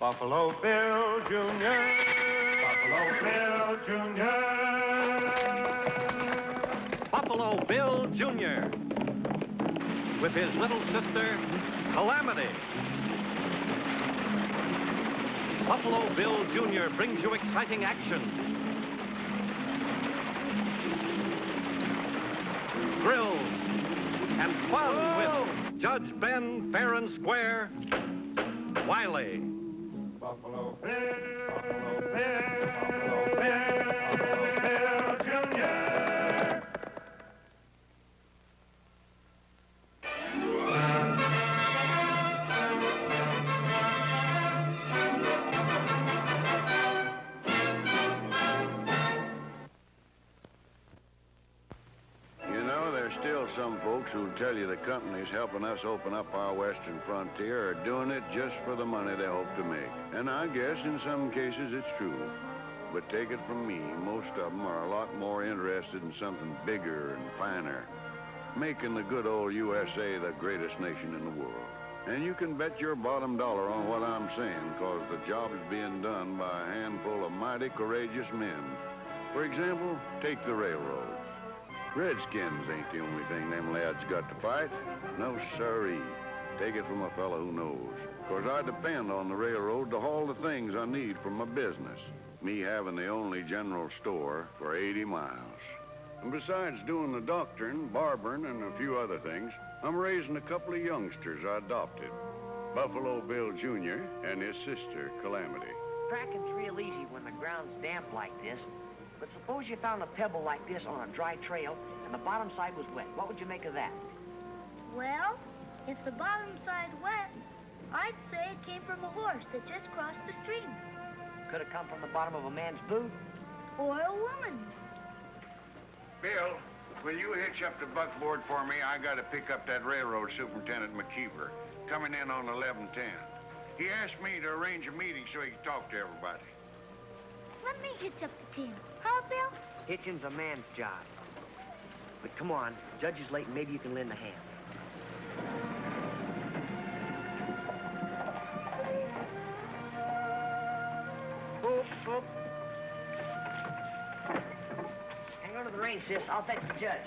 Buffalo Bill Jr. Buffalo Bill Jr. Buffalo Bill Jr. with his little sister, Calamity. Buffalo Bill Jr. brings you exciting action, thrills, and fun with Judge Ben, fair and square, Wiley. Buffalo Bill, Buffalo Bill, Buffalo Bill, Buffalo Bill Jr. Still some folks who tell you the companies helping us open up our western frontier are doing it just for the money they hope to make. And I guess in some cases it's true. But take it from me, most of them are a lot more interested in something bigger and finer, making the good old USA the greatest nation in the world. And you can bet your bottom dollar on what I'm saying, because the job is being done by a handful of mighty courageous men. For example, take the railroad. Redskins ain't the only thing them lads got to fight. No, sirree. Take it from a fella who knows. 'Cause I depend on the railroad to haul the things I need for my business. Me having the only general store for 80 miles. And besides doing the doctoring, barbering, and a few other things, I'm raising a couple of youngsters I adopted. Buffalo Bill Jr. and his sister, Calamity. Tracking's real easy when the ground's damp like this. But suppose you found a pebble like this on a dry trail and the bottom side was wet. What would you make of that? Well, if the bottom side's wet, I'd say it came from a horse that just crossed the stream. Could have come from the bottom of a man's boot. Or a woman. Bill, will you hitch up the buckboard for me? I got to pick up that railroad superintendent McKeever, coming in on 11:10. He asked me to arrange a meeting so he could talk to everybody. Let me hitch up the team. Huh, Bill? Hitching's a man's job. But come on, Judge is late and maybe you can lend a hand. Oop, oop. Hang on to the reins, sis. I'll fetch the judge.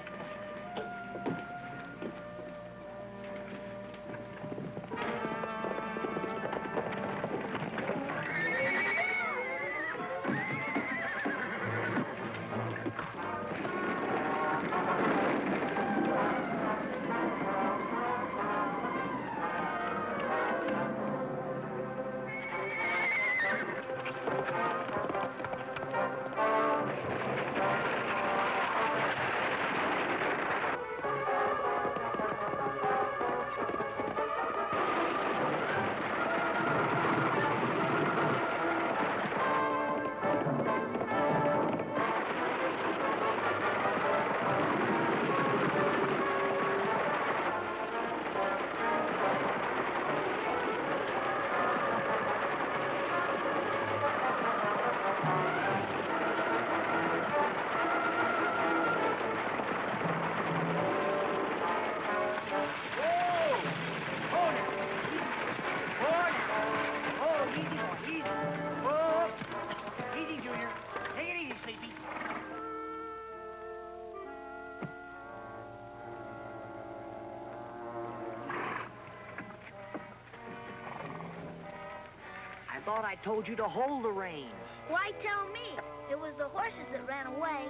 I thought I told you to hold the reins. Why tell me? It was the horses that ran away.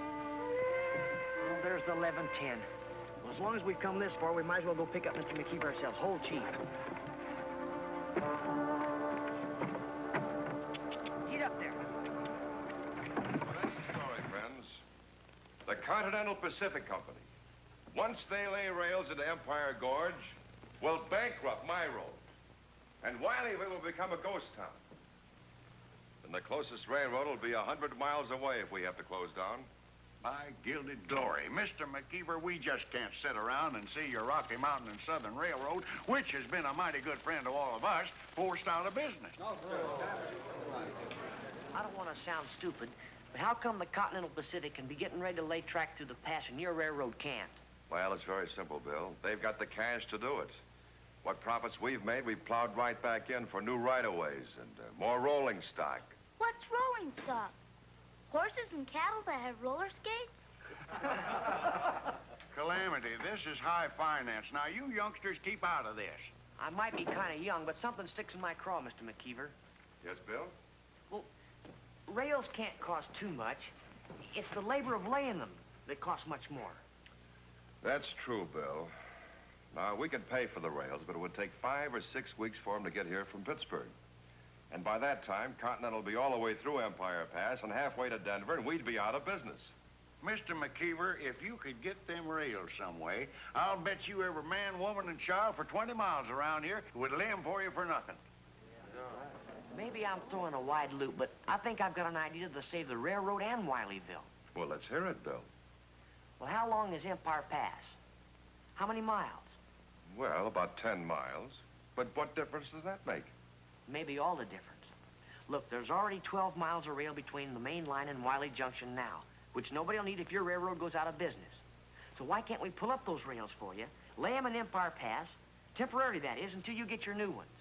Well, there's the 11:10. Well, as long as we've come this far, we might as well go pick up Mr. McKeever ourselves. Hold, Chief. Get up there. Well, that's the story, friends. The Continental Pacific Company, once they lay rails into Empire Gorge, will bankrupt my road. And Wileyville will become a ghost town. And the closest railroad will be 100 miles away if we have to close down. By gilded glory. Mr. McKeever, we just can't sit around and see your Rocky Mountain and Southern Railroad, which has been a mighty good friend to all of us, forced out of business. I don't want to sound stupid, but how come the Continental Pacific can be getting ready to lay track through the pass and your railroad can't? Well, it's very simple, Bill. They've got the cash to do it. What profits we've made, we've plowed right back in for new right-of-ways and more rolling stock. What's rolling stock? Horses and cattle that have roller skates? Calamity, this is high finance. Now, you youngsters keep out of this. I might be kind of young, but something sticks in my craw, Mr. McKeever. Yes, Bill? Well, rails can't cost too much. It's the labor of laying them that costs much more. That's true, Bill. Now, we could pay for the rails, but it would take 5 or 6 weeks for them to get here from Pittsburgh. And by that time, Continental will be all the way through Empire Pass and halfway to Denver, and we'd be out of business. Mr. McKeever, if you could get them rails some way, I'll bet you every man, woman, and child for 20 miles around here would lay 'em for you for nothing. Maybe I'm throwing a wide loop, but I think I've got an idea to save the railroad and Wileyville. Well, let's hear it, Bill. Well, how long is Empire Pass? How many miles? Well, about 10 miles. But what difference does that make? Maybe all the difference. Look, there's already 12 miles of rail between the main line and Wiley Junction now, which nobody will need if your railroad goes out of business. So why can't we pull up those rails for you, lay them in Empire Pass, temporarily that is, until you get your new ones?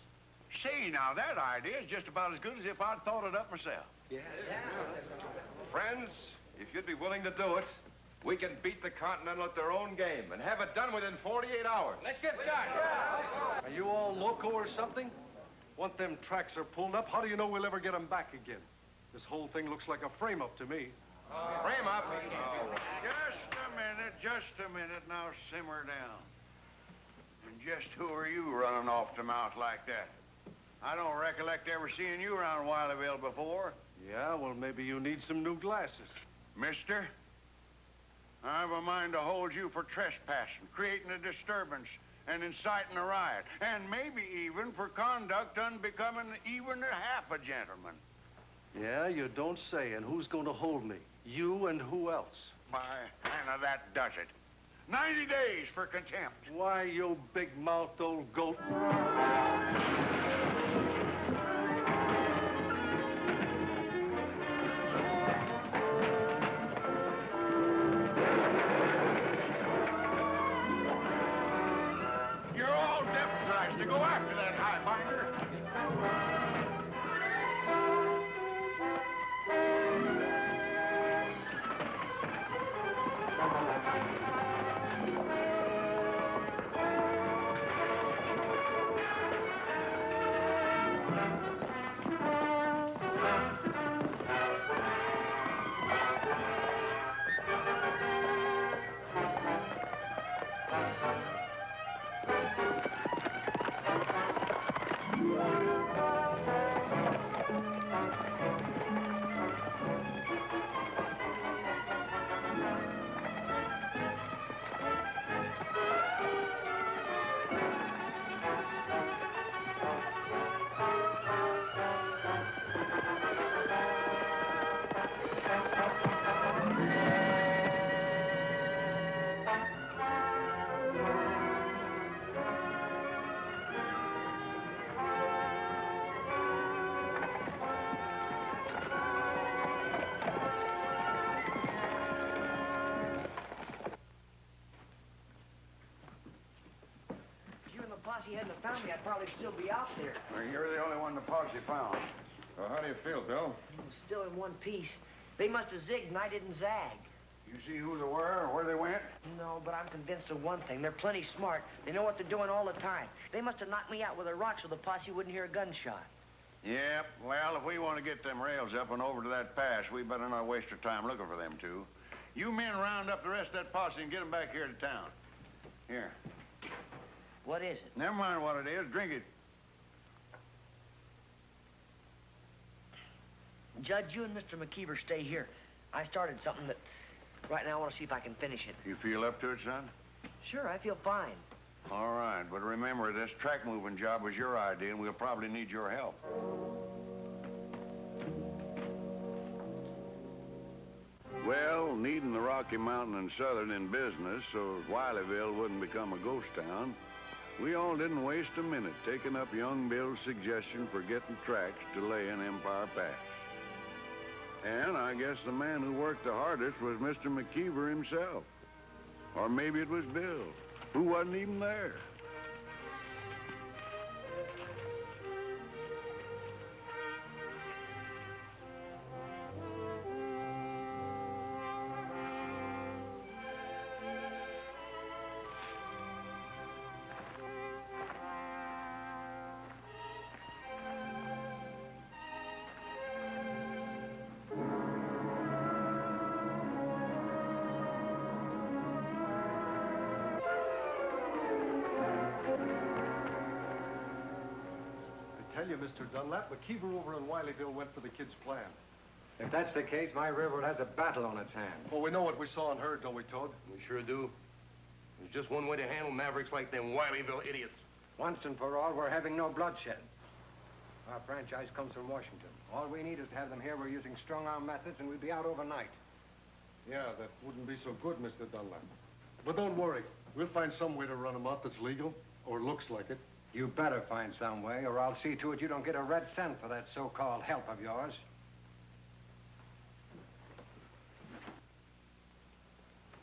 See, now, that idea is just about as good as if I'd thought it up myself. Friends, if you'd be willing to do it, we can beat the Continental at their own game and have it done within 48 hours. Let's get started. Are you all loco or something? Once them tracks are pulled up, how do you know we'll ever get them back again? This whole thing looks like a frame-up to me. Frame up. Just a minute. Now, simmer down. And just who are you running off the mouth like that? I don't recollect ever seeing you around Wileyville before. Yeah, well, maybe you need some new glasses. Mister, I've a mind to hold you for trespassing, creating a disturbance, and inciting a riot, and maybe even for conduct unbecoming even a half a gentleman. Yeah, you don't say. And who's going to hold me? You and who else? By Hannah, that does it. 90 days for contempt. Why, you big-mouthed old goat. You're all deputized to go after that highbinder. Posse hadn't have found me, I'd probably still be out there. Well, you're the only one the posse found. Well, how do you feel, Bill? Still in one piece. They must have zigged and I didn't zag. You see who they were or where they went? No, but I'm convinced of one thing. They're plenty smart. They know what they're doing all the time. They must have knocked me out with a rock so the posse wouldn't hear a gunshot. Yep. Well, if we want to get them rails up and over to that pass, we better not waste our time looking for them two. You men round up the rest of that posse and get them back here to town. Here. What is it? Never mind what it is. Drink it. Judge, you and Mr. McKeever stay here. I started something that right now I want to see if I can finish it. You feel up to it, son? Sure, I feel fine. All right, but remember, this track moving job was your idea, and we'll probably need your help. Well, needing the Rocky Mountain and Southern in business so Wileyville wouldn't become a ghost town, we all didn't waste a minute taking up young Bill's suggestion for getting tracks to lay in Empire Pass. And I guess the man who worked the hardest was Mr. McKeever himself. Or maybe it was Bill, who wasn't even there. tell you, Mr. Dunlap, McKeever over in Wileyville went for the kid's plan. If that's the case, my railroad has a battle on its hands. Well, we know what we saw and heard, don't we, Toad? We sure do. There's just one way to handle mavericks like them Wileyville idiots. Once and for all, we're having no bloodshed. Our franchise comes from Washington. All we need is to have them here. We're using strong-arm methods, and we'll be out overnight. Yeah, that wouldn't be so good, Mr. Dunlap. But don't worry. We'll find some way to run them out that's legal, or looks like it. You better find some way, or I'll see to it you don't get a red cent for that so-called help of yours.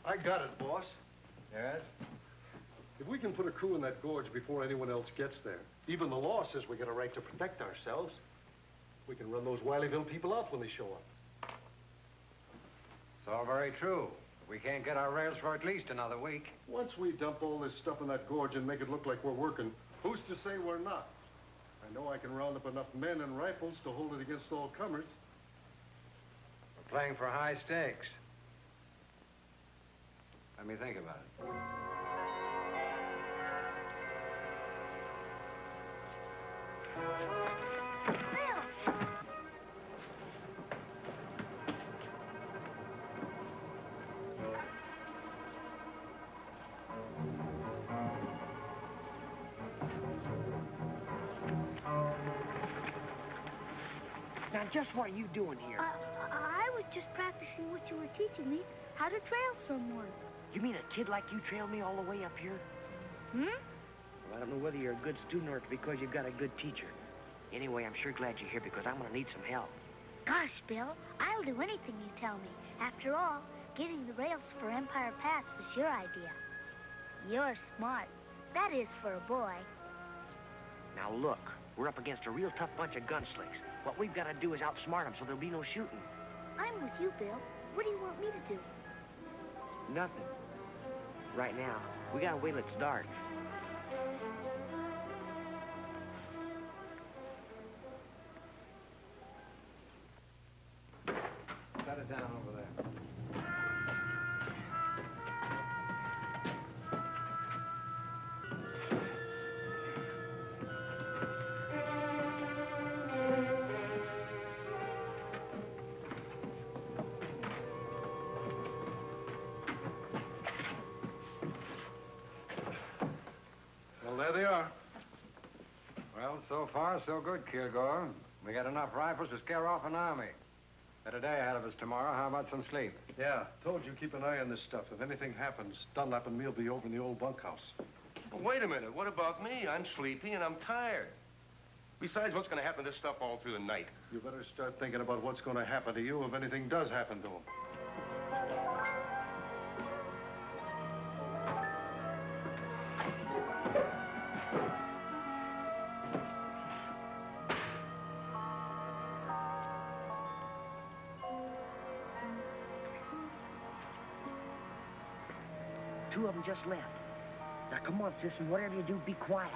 I got it, boss. Yes? If we can put a crew in that gorge before anyone else gets there, even the law says we got a right to protect ourselves. We can run those Wileyville people off when they show up. It's all very true. But we can't get our rails for at least another week. Once we dump all this stuff in that gorge and make it look like we're working, who's to say we're not? I know I can round up enough men and rifles to hold it against all comers. We're playing for high stakes. Let me think about it. Now, just what are you doing here? I was just practicing what you were teaching me, how to trail someone. You mean a kid like you trailed me all the way up here? Hmm? Well, I don't know whether you're a good student or it's because you've got a good teacher. Anyway, I'm sure glad you're here because I'm going to need some help. Gosh, Bill, I'll do anything you tell me. After all, getting the rails for Empire Pass was your idea. You're smart. That is for a boy. Now, look, we're up against a real tough bunch of gunslicks. What we've got to do is outsmart them so there'll be no shooting. I'm with you, Bill. What do you want me to do? Nothing. Right now, we got to wait till it's dark. Set it down over there. Well, there they are. Well, so far, so good, Kilgore. We got enough rifles to scare off an army. Got a day ahead of us tomorrow. How about some sleep? Yeah, told you keep an eye on this stuff. If anything happens, Dunlap and me'll be over in the old bunkhouse. Well, wait a minute. What about me? I'm sleepy and I'm tired. Besides, what's going to happen to this stuff all through the night? You better start thinking about what's going to happen to you if anything does happen to him. Two of them just left. Now, come on, sis, and whatever you do, be quiet.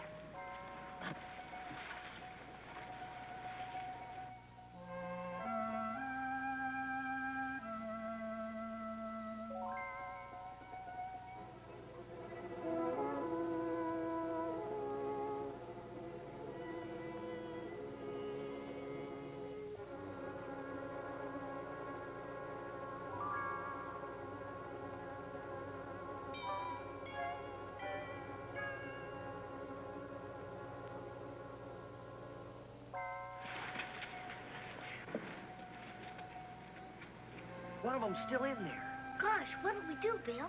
One of them's still in there. Gosh, what'll we do, Bill?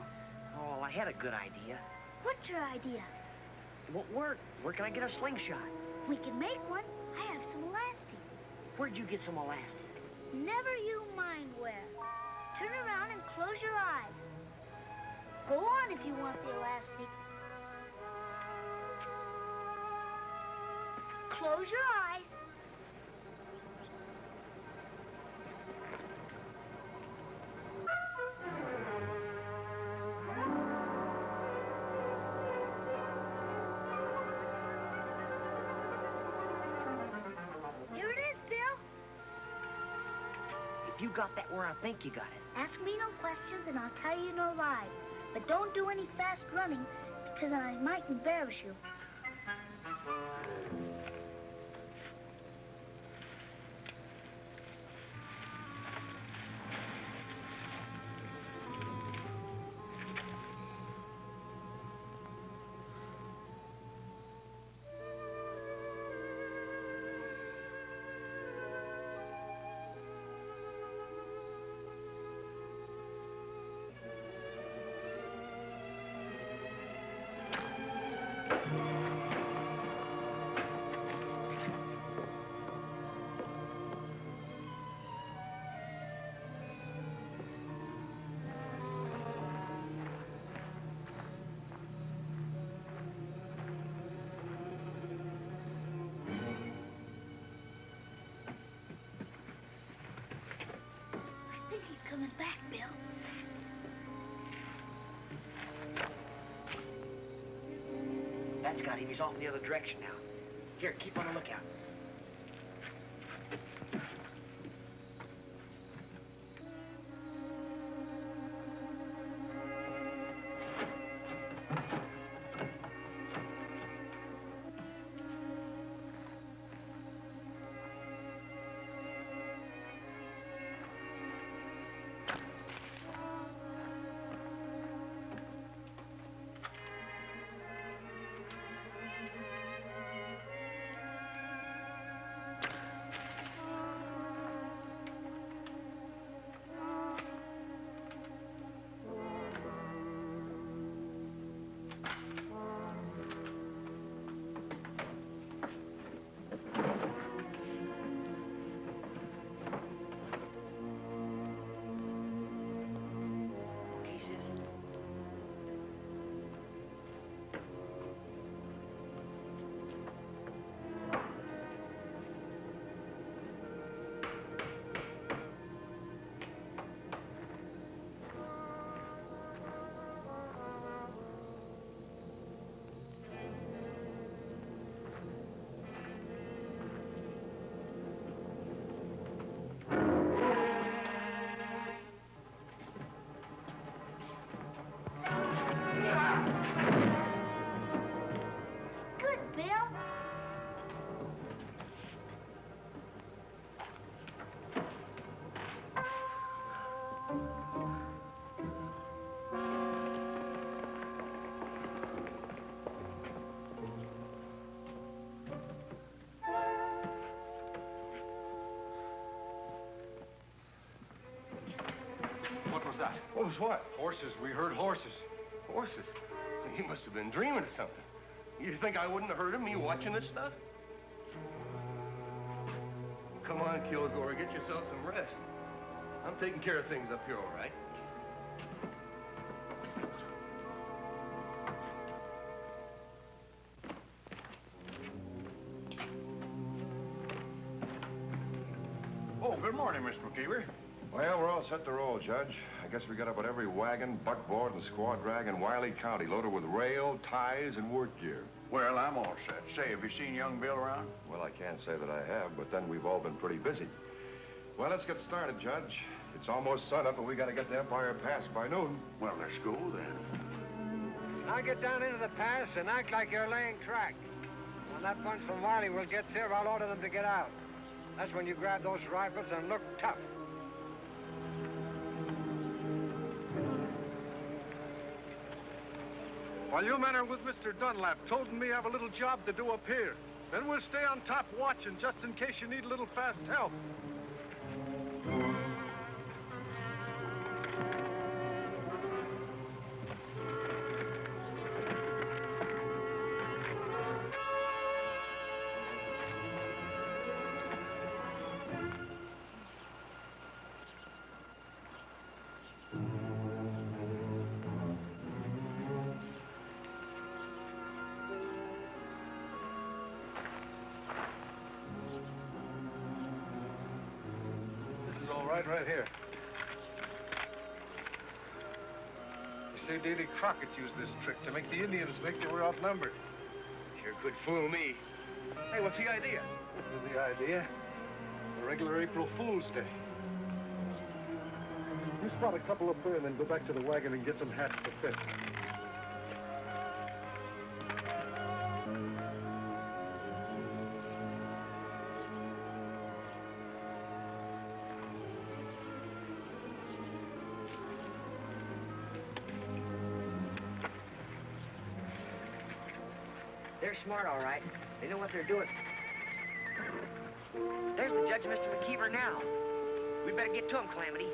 Oh, I had a good idea. What's your idea? It won't work. Where can I get a slingshot? We can make one. I have some elastic. Where'd you get some elastic? Never you mind where. Turn around and close your eyes. Go on if you want the elastic. Close your eyes. Here it is, Bill. If you got that where I think you got it. Ask me no questions and I'll tell you no lies. But don't do any fast running because I might embarrass you. That's got him. He's off in the other direction now. Here, keep on the lookout. That? What was what? Horses. We heard horses. Horses? He must have been dreaming of something. You think I wouldn't have heard him, me watching this stuff? Come on, Kilgore, get yourself some rest. I'm taking care of things up here, all right? Oh, good morning, Mr. McKeever. Well, we're all set to roll, Judge. I guess we got about every wagon, buckboard, and squaw drag in Wiley County loaded with rail, ties, and work gear. Well, I'm all set. Say, have you seen young Bill around? Well, I can't say that I have, but then we've all been pretty busy. Well, let's get started, Judge. It's almost sunup, and we got to get to Empire Pass by noon. Well, let's go then. Now get down into the pass and act like you're laying track. When that bunch from Wileyville gets here, I'll order them to get out. That's when you grab those rifles and look tough. While you men are with Mr. Dunlap, Toad and me have a little job to do up here. Then we'll stay on top watching just in case you need a little fast help. Right here. You see, Davy Crockett used this trick to make the Indians think they were outnumbered. Sure could fool me. Hey, what's the idea? What's the idea? A regular April Fool's Day. You spot a couple up there and then go back to the wagon and get some hats to fit. They're smart, all right. They know what they're doing. There's the judge, Mr. McKeever, now. We better get to him, Calamity.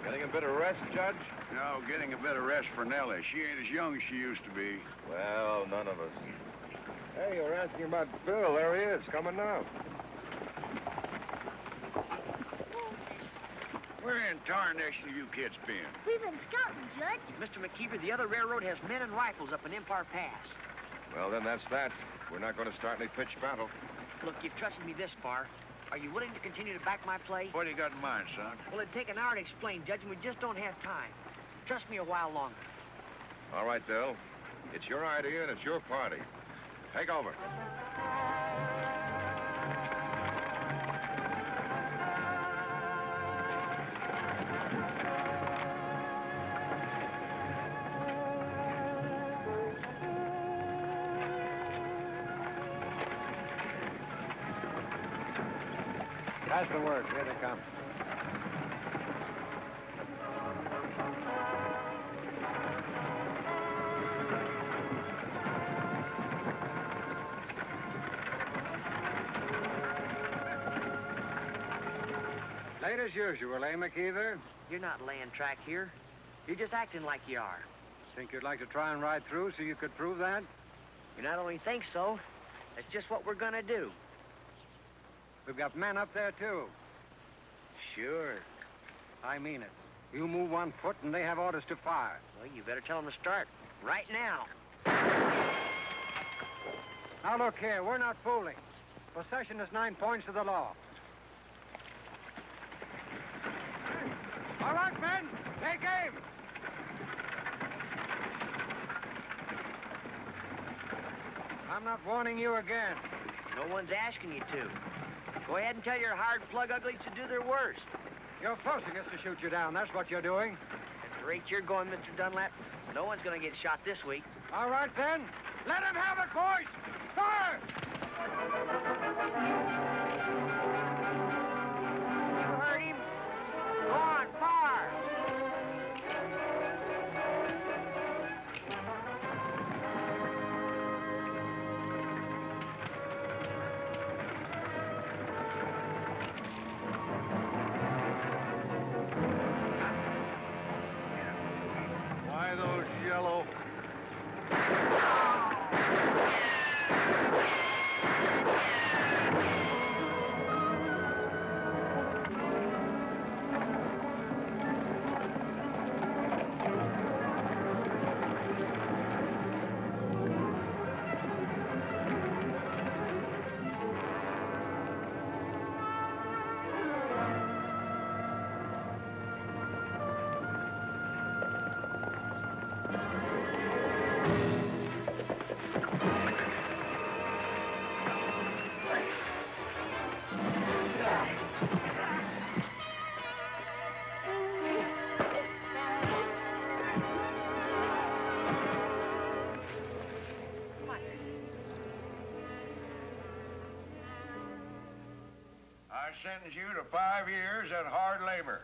Getting a bit of rest, Judge? No, getting a bit of rest for Nellie. She ain't as young as she used to be. Well, none of us. Hey, you were asking about Bill. There he is, coming now. Where in tarnation have you kids been? We've been scouting, Judge. Mr. McKeever, the other railroad has men and rifles up in Empire Pass. Well, then that's that. We're not going to start any pitched battle. Look, you've trusted me this far. Are you willing to continue to back my play? What do you got in mind, son? Well, it'd take an hour to explain, Judge, and we just don't have time. Trust me a while longer. All right, Bill. It's your idea and it's your party. Take over. That's the word. Here they come. Late as usual, eh, McKeever? You're not laying track here. You're just acting like you are. Think you'd like to try and ride through so you could prove that? You not only think so, that's just what we're gonna do. We've got men up there, too. Sure. I mean it. You move 1 foot and they have orders to fire. Well, you better tell them to start right now. Now, look here. We're not fooling. Possession is 9 points of the law. All right, men. Take aim. I'm not warning you again. No one's asking you to. Go ahead and tell your hired plug uglies to do their worst. You're forcing us to shoot you down. That's what you're doing. At the rate you're going, Mr. Dunlap, no one's gonna get shot this week. All right, then. Let him have it, boys. Fire! You heard him? Go on, fire! Why those yellow... I sentence you to 5 years at hard labor.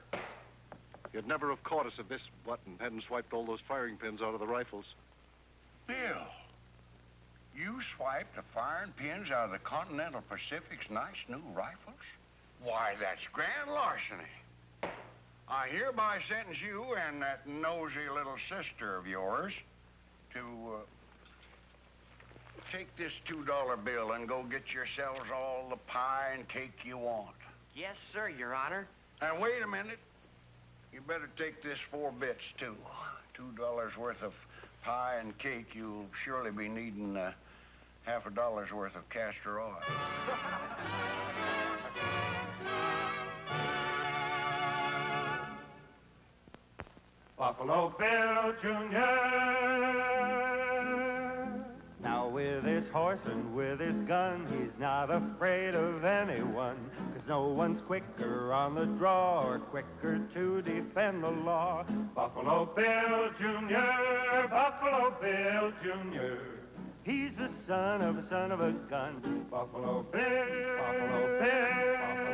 You'd never have caught us if this button hadn't swiped all those firing pins out of the rifles. Bill, you swiped the firing pins out of the Continental Pacific's nice new rifles? Why, that's grand larceny. I hereby sentence you and that nosy little sister of yours to take this $2 bill and go get yourselves all the pie and cake you want. Yes, sir, Your Honor. And wait a minute. You better take this 4 bits, too. $2 worth of pie and cake. You'll surely be needing half $1 worth of castor oil. Buffalo Bill Jr. Now with his horse and with his gun, he's not afraid of anyone, 'cause no one's quicker on the draw or quicker to defend the law. Buffalo Bill Jr., Buffalo Bill Jr. He's the son of a gun. Buffalo Bill, Buffalo Bill, Buffalo